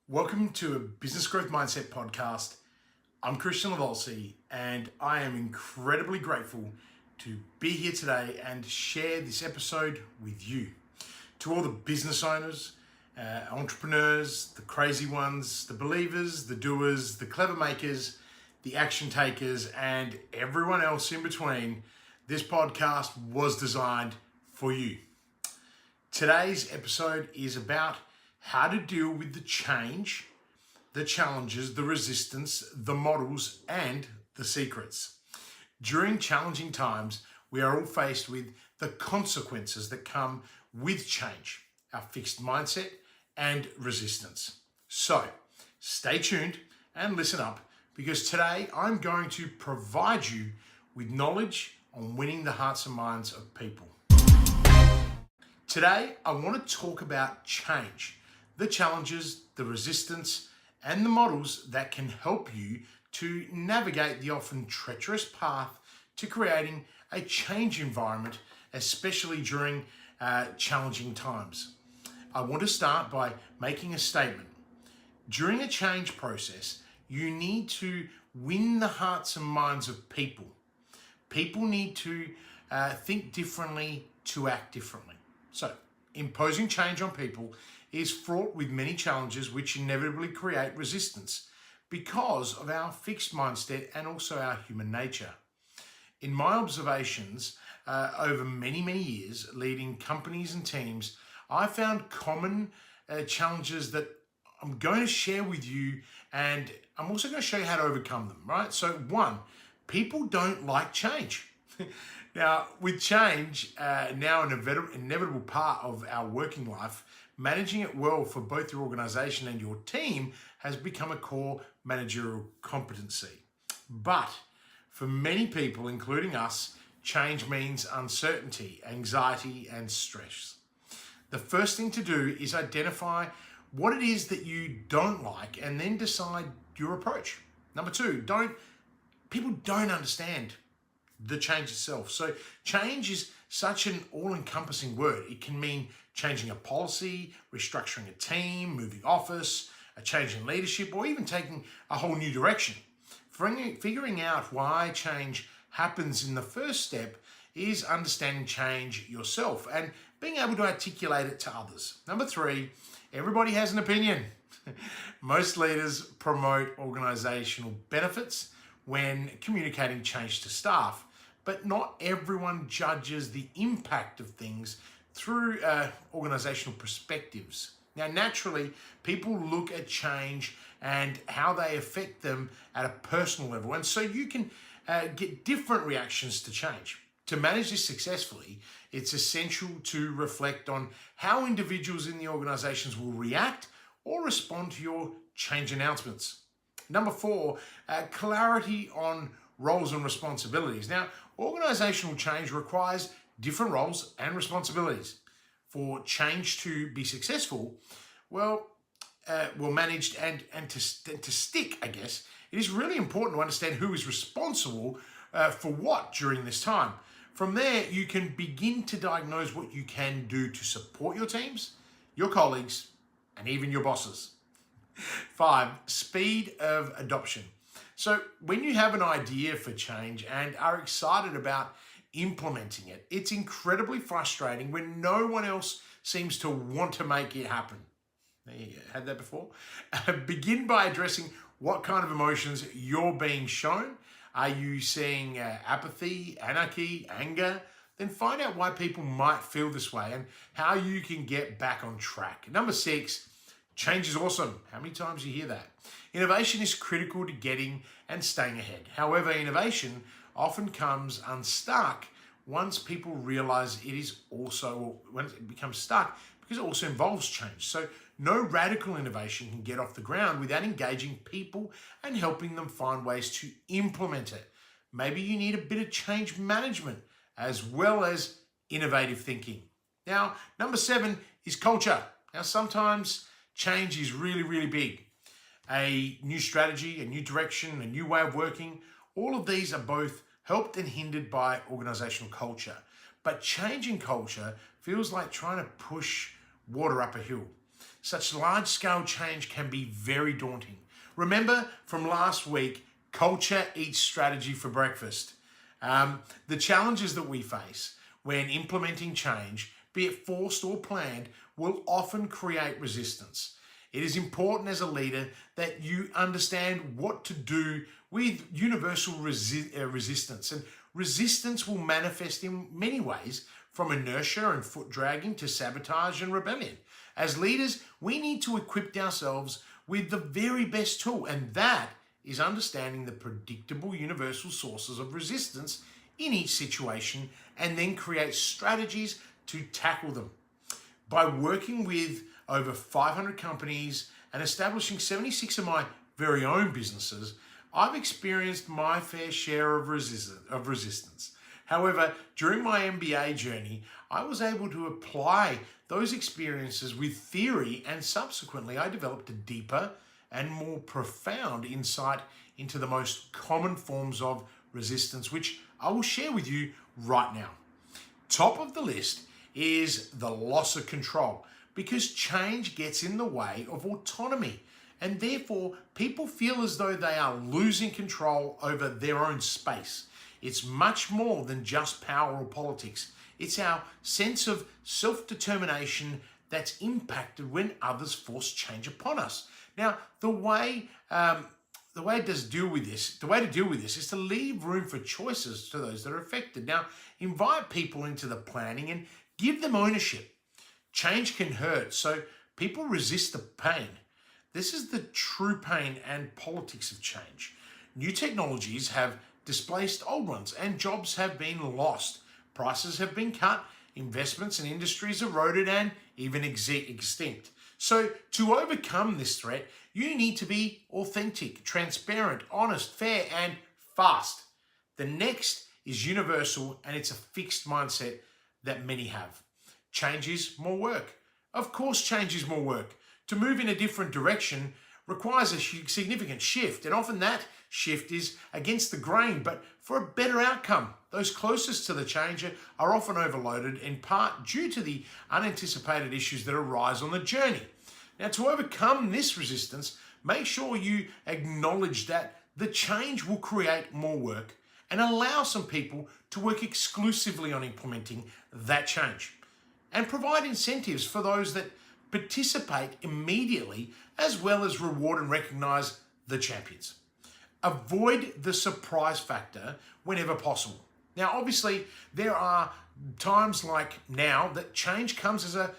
Welcome to a Business Growth Mindset podcast. I'm Livolsi, and I am incredibly grateful to be here today and share this episode with you. To all the business owners, entrepreneurs, the crazy ones, the believers, the doers, the clever makers, the action takers, and everyone else in between, this podcast was designed for you. Today's episode is about how to deal with the change, the challenges, the resistance, the models, and the secrets. During challenging times, we are all faced with the consequences that come with change, our fixed mindset and resistance. So stay tuned and listen up, because today I'm going to provide you with knowledge on winning the hearts and minds of people. Today, I want to talk about change, the challenges, the resistance, and the models that can help you to navigate the often treacherous path to creating a change environment, especially during challenging times. I want to start by making a statement. During a change process, you need to win the hearts and minds of people. People need to think differently to act differently. So, imposing change on people is fraught with many challenges which inevitably create resistance because of our fixed mindset and also our human nature. In my observations over many years leading companies and teams, I found common challenges that I'm going to share with you, and I'm also going to show you how to overcome them, right? So one, people don't like change. Now, with change now an inevitable part of our working life, managing it well for both your organization and your team has become a core managerial competency. But for many people, including us, change means uncertainty, anxiety, and stress. The first thing to do is identify what it is that you don't like and then decide your approach. Number two, people don't understand the change itself. So change is such an all-encompassing word. It can mean changing a policy, restructuring a team, moving office, a change in leadership, or even taking a whole new direction. Figuring out why change happens in the first step is understanding change yourself and being able to articulate it to others. Number three, everybody has an opinion. Most leaders promote organizational benefits when communicating change to staff, but not everyone judges the impact of things through organizational perspectives. Now, naturally, people look at change and how they affect them at a personal level, and so you can get different reactions to change. To manage this successfully, it's essential to reflect on how individuals in the organizations will react or respond to your change announcements. Number four, clarity on roles and responsibilities. Now, organizational change requires different roles and responsibilities. For change to be successful, managed and to stick, I guess, it is really important to understand who is responsible for what during this time. From there, you can begin to diagnose what you can do to support your teams, your colleagues, and even your bosses. Five, speed of adoption. So when you have an idea for change and are excited about implementing it, it's incredibly frustrating when no one else seems to want to make it happen. You had that before? Begin by addressing what kind of emotions you're being shown. Are you seeing apathy, anarchy, anger? Then find out why people might feel this way and how you can get back on track. Number six, change is awesome. How many times do you hear that? Innovation is critical to getting and staying ahead. However, innovation often comes unstuck once people realize when it becomes stuck, because it also involves change. So no radical innovation can get off the ground without engaging people and helping them find ways to implement it. Maybe you need a bit of change management as well as innovative thinking. Now, number seven is culture. Now, sometimes change is really big. A new strategy, a new direction, a new way of working, all of these are both helped and hindered by organizational culture. But changing culture feels like trying to push water up a hill. such large-scale change can be very daunting. Remember from last week, culture eats strategy for breakfast. The challenges that we face when implementing change, be it forced or planned, will often create resistance. It is important as a leader that you understand what to do with universal resistance. And resistance will manifest in many ways, from inertia and foot dragging to sabotage and rebellion. As leaders, we need to equip ourselves with the very best tool, and that is understanding the predictable universal sources of resistance in each situation and then create strategies to tackle them. By working with over 500 companies and establishing 76 of my very own businesses, I've experienced my fair share of resistance. However, during my MBA journey, I was able to apply those experiences with theory, and subsequently I developed a deeper and more profound insight into the most common forms of resistance, which I will share with you right now. Top of the list is the loss of control, because change gets in the way of autonomy, and therefore people feel as though they are losing control over their own space. It's much more than just power or politics. It's our sense of self-determination that's impacted when others force change upon us. Now, the way to deal with this is to leave room for choices to those that are affected. Now, invite people into the planning and give them ownership. Change can hurt, so people resist the pain. This is the true pain and politics of change. New technologies have displaced old ones, and jobs have been lost. Prices have been cut, investments and industries eroded and even extinct. So to overcome this threat, you need to be authentic, transparent, honest, fair, and fast. The next is universal, and it's a fixed mindset that many have. Change is more work. Of course, change is more work. To move in a different direction requires a significant shift, and often that shift is against the grain, but for a better outcome. Those closest to the change are often overloaded, in part due to the unanticipated issues that arise on the journey. Now, to overcome this resistance, make sure you acknowledge that the change will create more work and allow some people to work exclusively on implementing that change, and provide incentives for those that participate immediately, as well as reward and recognize the champions. Avoid the surprise factor whenever possible. Now, obviously, there are times like now that change comes as a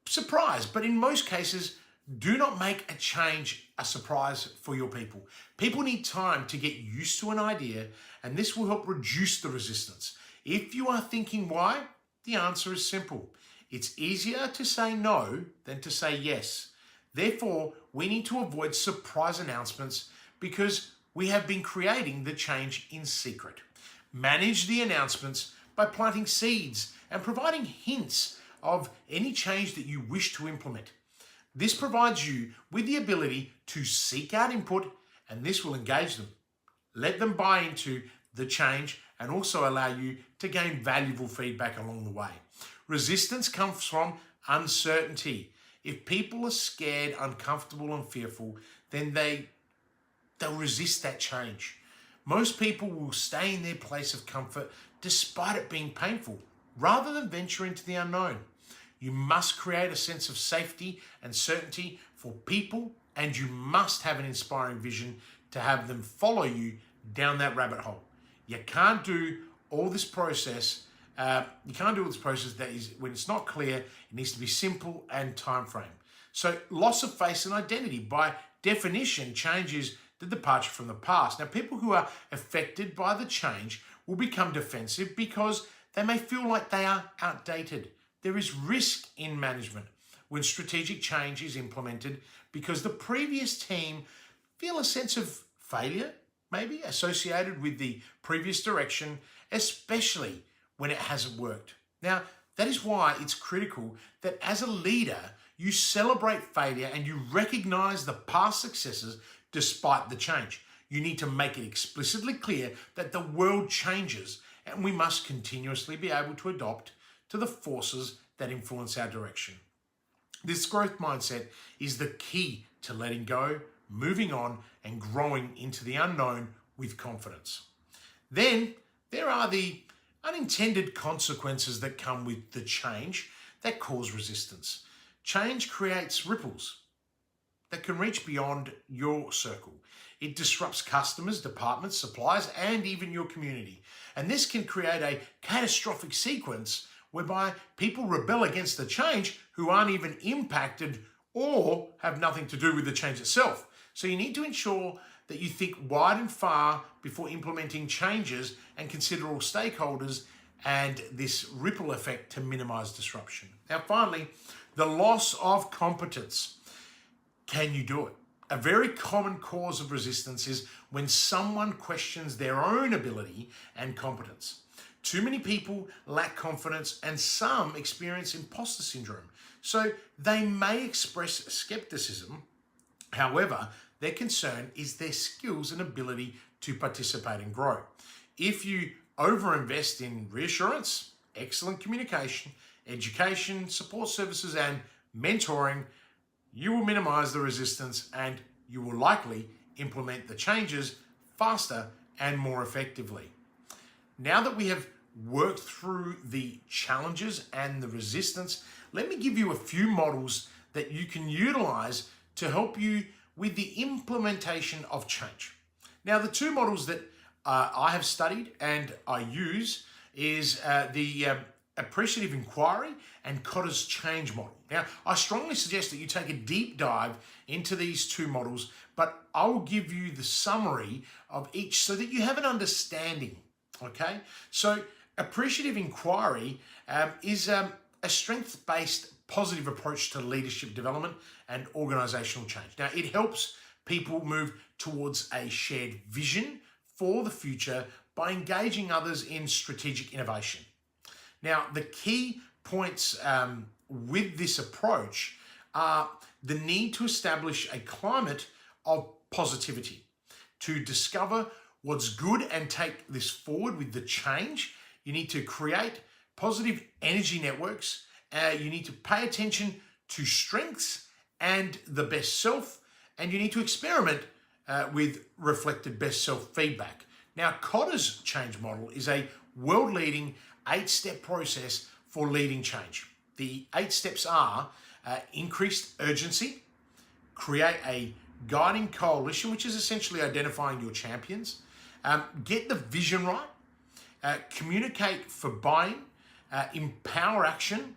surprise, but in most cases, do not make a change a surprise for your people. People need time to get used to an idea, and this will help reduce the resistance. If you are thinking why, the answer is simple. It's easier to say no than to say yes. Therefore, we need to avoid surprise announcements because we have been creating the change in secret. Manage the announcements by planting seeds and providing hints of any change that you wish to implement. This provides you with the ability to seek out input, and this will engage them. Let them buy into the change and also allow you to gain valuable feedback along the way. Resistance comes from uncertainty. If people are scared, uncomfortable, and fearful, then they'll resist that change. Most people will stay in their place of comfort despite it being painful, rather than venture into the unknown. You must create a sense of safety and certainty for people, and you must have an inspiring vision to have them follow you down that rabbit hole. You can't do all this process. That is, when it's not clear, it needs to be simple and time frame. So loss of face and identity, by definition, changes the departure from the past. Now, people who are affected by the change will become defensive because they may feel like they are outdated. There is risk in management when strategic change is implemented because the previous team feel a sense of failure, maybe associated with the previous direction, especially when it hasn't worked. Now, that is why it's critical that as a leader, you celebrate failure and you recognize the past successes despite the change. You need to make it explicitly clear that the world changes and we must continuously be able to adapt to the forces that influence our direction. This growth mindset is the key to letting go, moving on, and growing into the unknown with confidence. Then there are the unintended consequences that come with the change that cause resistance. Change creates ripples that can reach beyond your circle. It disrupts customers, departments, suppliers, and even your community. And this can create a catastrophic sequence whereby people rebel against the change who aren't even impacted or have nothing to do with the change itself. So you need to ensure that you think wide and far before implementing changes and consider all stakeholders and this ripple effect to minimize disruption. Now, finally, the loss of competence. Can you do it? A very common cause of resistance is when someone questions their own ability and competence. Too many people lack confidence and some experience imposter syndrome. So they may express skepticism. However, their concern is their skills and ability to participate and grow. If you overinvest in reassurance, excellent communication, education, support services, and mentoring, you will minimize the resistance and you will likely implement the changes faster and more effectively. Now that we have worked through the challenges and the resistance, let me give you a few models that you can utilize to help you with the implementation of change. Now, the two models that I have studied and I use is the Appreciative Inquiry and Kotter's change model. Now, I strongly suggest that you take a deep dive into these two models, but I will give you the summary of each so that you have an understanding, okay? So, Appreciative Inquiry is a strengths-based positive approach to leadership development and organisational change. Now, it helps people move towards a shared vision for the future by engaging others in strategic innovation. Now, the key points with this approach are the need to establish a climate of positivity, to discover what's good and take this forward with the change. You need to create positive energy networks. You need to pay attention to strengths and the best self, and you need to experiment with reflected best self feedback. Now, Kotter's change model is a world-leading 8-step process for leading change. The 8 steps are increased urgency, create a guiding coalition, which is essentially identifying your champions, get the vision right, communicate for buying, empower action,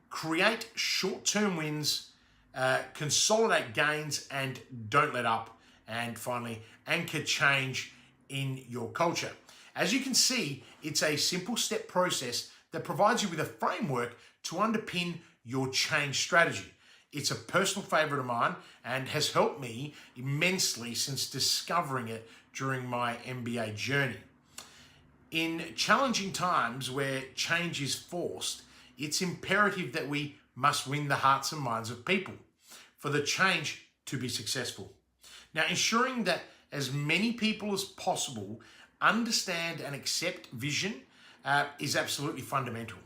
create short-term wins, consolidate gains, and don't let up. And finally, anchor change in your culture. As you can see, it's a simple step process that provides you with a framework to underpin your change strategy. It's a personal favorite of mine and has helped me immensely since discovering it during my MBA journey. In challenging times where change is forced, it's imperative that we must win the hearts and minds of people for the change to be successful. Now, ensuring that as many people as possible understand and accept vision is absolutely fundamental.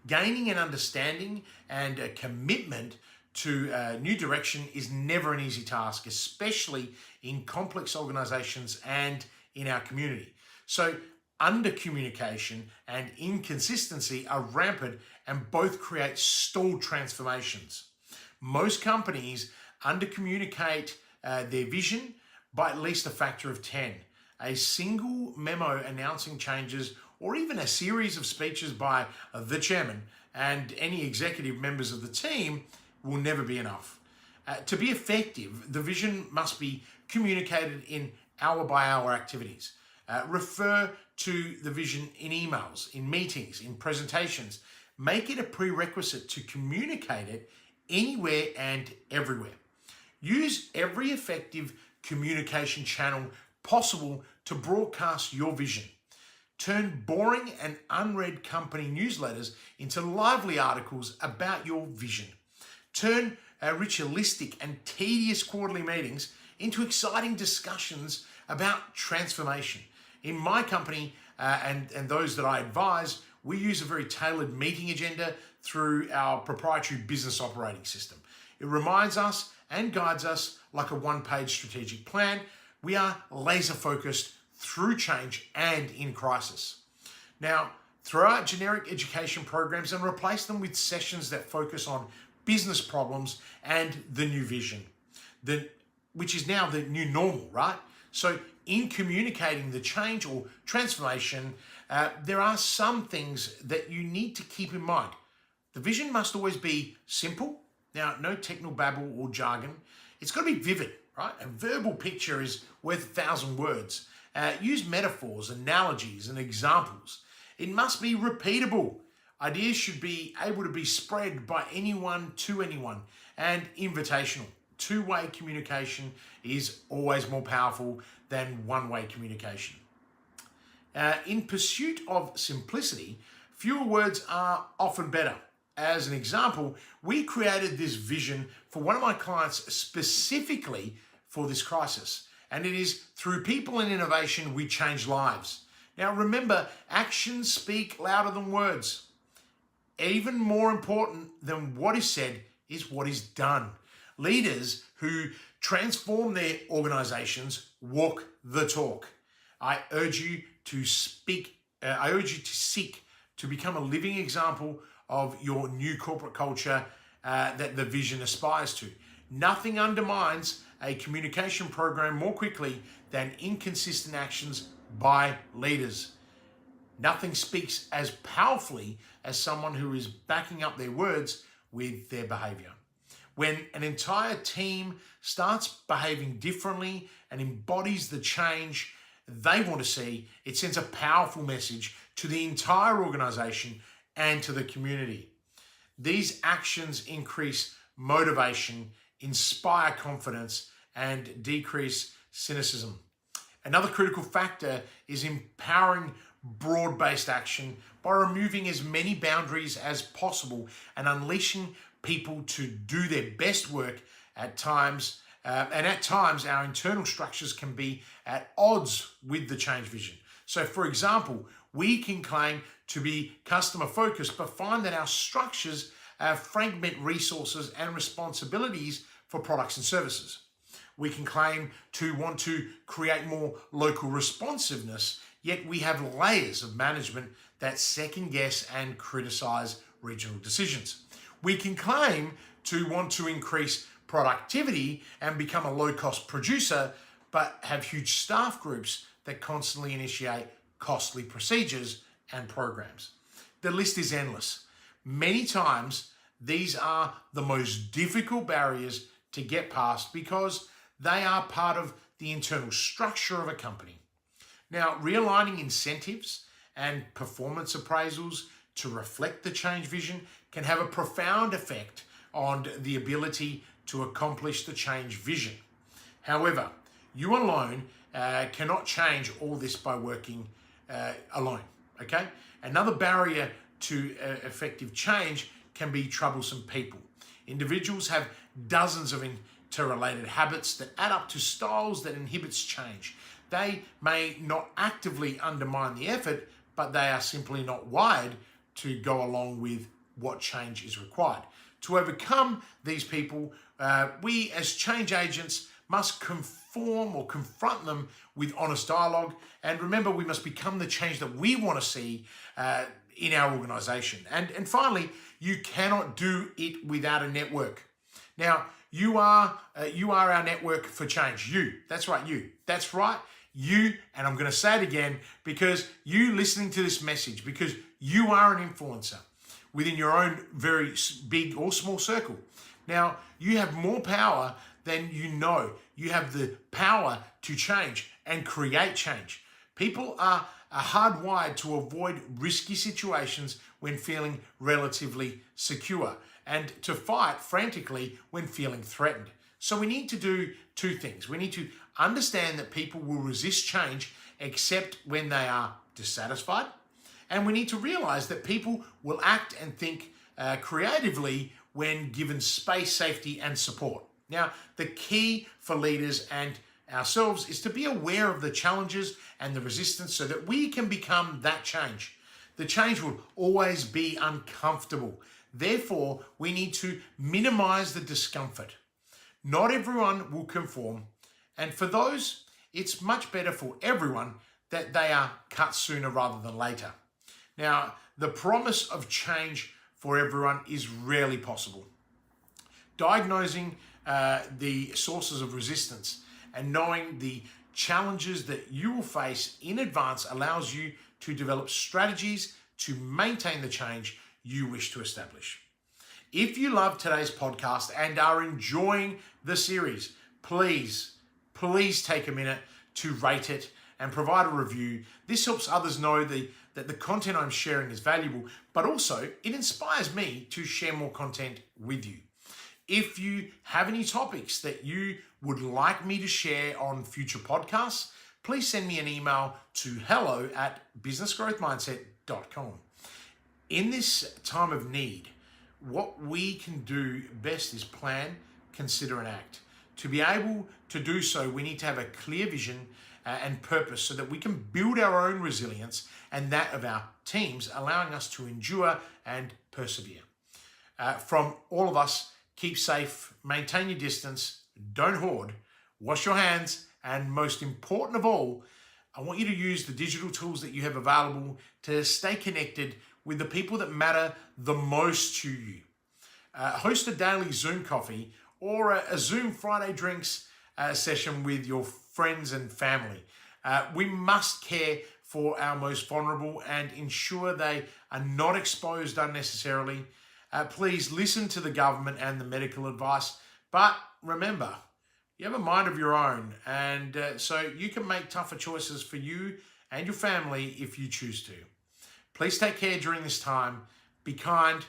Gaining an understanding and a commitment to a new direction is never an easy task, especially in complex organizations and in our community. So under-communication and inconsistency are rampant and both create stalled transformations. Most companies under-communicate their vision by at least a factor of 10. A single memo announcing changes or even a series of speeches by the chairman and any executive members of the team will never be enough. To be effective, the vision must be communicated in hour-by-hour activities. Refer to the vision in emails, in meetings, in presentations. Make it a prerequisite to communicate it anywhere and everywhere. Use every effective communication channel possible to broadcast your vision. Turn boring and unread company newsletters into lively articles about your vision. Turn ritualistic and tedious quarterly meetings into exciting discussions about transformation. In my company and those that I advise, we use a very tailored meeting agenda through our proprietary business operating system. It reminds us and guides us like a one-page strategic plan. We are laser focused through change and in crisis. Now, throw out generic education programs and replace them with sessions that focus on business problems and the new vision, which is now the new normal, right? So in communicating the change or transformation, there are some things that you need to keep in mind. The vision must always be simple. Now, no techno babble or jargon. It's got to be vivid, right? A verbal picture is worth 1,000 words. Use metaphors, analogies, and examples. It must be repeatable. Ideas should be able to be spread by anyone to anyone and invitational. Two-way communication is always more powerful than one-way communication. In pursuit of simplicity, fewer words are often better. As an example, we created this vision for one of my clients specifically for this crisis. And it is through people and innovation we change lives. Now remember, actions speak louder than words. Even more important than what is said is what is done. Leaders who transform their organizations walk the talk. I urge you to seek to become a living example of your new corporate culture that the vision aspires to. Nothing undermines a communication program more quickly than inconsistent actions by leaders. Nothing speaks as powerfully as someone who is backing up their words with their behavior. When an entire team starts behaving differently and embodies the change they want to see, it sends a powerful message to the entire organization and to the community. These actions increase motivation, inspire confidence, and decrease cynicism. Another critical factor is empowering broad-based action by removing as many boundaries as possible and unleashing people to do their best work at times. At times, our internal structures can be at odds with the change vision. So, for example, we can claim to be customer focused, but find that our structures fragment resources and responsibilities for products and services. We can claim to want to create more local responsiveness, yet we have layers of management that second guess and criticize regional decisions. We can claim to want to increase productivity and become a low-cost producer, but have huge staff groups that constantly initiate costly procedures and programs. The list is endless. Many times, these are the most difficult barriers to get past because they are part of the internal structure of a company. Now, realigning incentives and performance appraisals to reflect the change vision can have a profound effect on the ability to accomplish the change vision. However, you alone cannot change all this by working alone, okay? Another barrier to effective change can be troublesome people. Individuals have dozens of interrelated habits that add up to styles that inhibits change. They may not actively undermine the effort, but they are simply not wired to go along with what change is required. To overcome these people, we as change agents must conform or confront them with honest dialogue. And remember, we must become the change that we want to see in our organization. And finally, you cannot do it without a network. Now, you are our network for change. You, that's right, you. That's right, you, and I'm going to say it again because you listening to this message, because you are an influencer within your own very big or small circle. Now, you have more power than you know. You have the power to change and create change. People are hardwired to avoid risky situations when feeling relatively secure and to fight frantically when feeling threatened. So we need to do two things. We need to understand that people will resist change except when they are dissatisfied. And we need to realize that people will act and think creatively when given space, safety, and support. Now, the key for leaders and ourselves is to be aware of the challenges and the resistance so that we can become that change. The change will always be uncomfortable. Therefore, we need to minimize the discomfort. Not everyone will conform, and for those, it's much better for everyone that they are cut sooner rather than later. Now, the promise of change for everyone is rarely possible. Diagnosing the sources of resistance and knowing the challenges that you will face in advance allows you to develop strategies to maintain the change you wish to establish. If you love today's podcast and are enjoying the series, please take a minute to rate it and provide a review. This helps others know that the content I'm sharing is valuable, but also it inspires me to share more content with you. If you have any topics that you would like me to share on future podcasts, please send me an email to hello@businessgrowthmindset.com. In this time of need, what we can do best is plan, consider, and act. To be able to do so, we need to have a clear vision and purpose so that we can build our own resilience and that of our teams, allowing us to endure and persevere. From all of us, keep safe, maintain your distance, don't hoard, wash your hands, and most important of all, I want you to use the digital tools that you have available to stay connected with the people that matter the most to you. Host a daily Zoom coffee or a Zoom Friday drinks session with your friends and family. We must care for our most vulnerable and ensure they are not exposed unnecessarily. Please listen to the government and the medical advice, but remember, you have a mind of your own, and so you can make tougher choices for you and your family if you choose to. Please take care during this time. Be kind,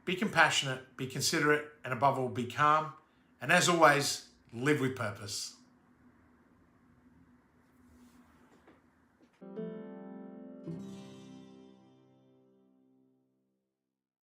be compassionate, be considerate, and above all, be calm. And as always, live with purpose.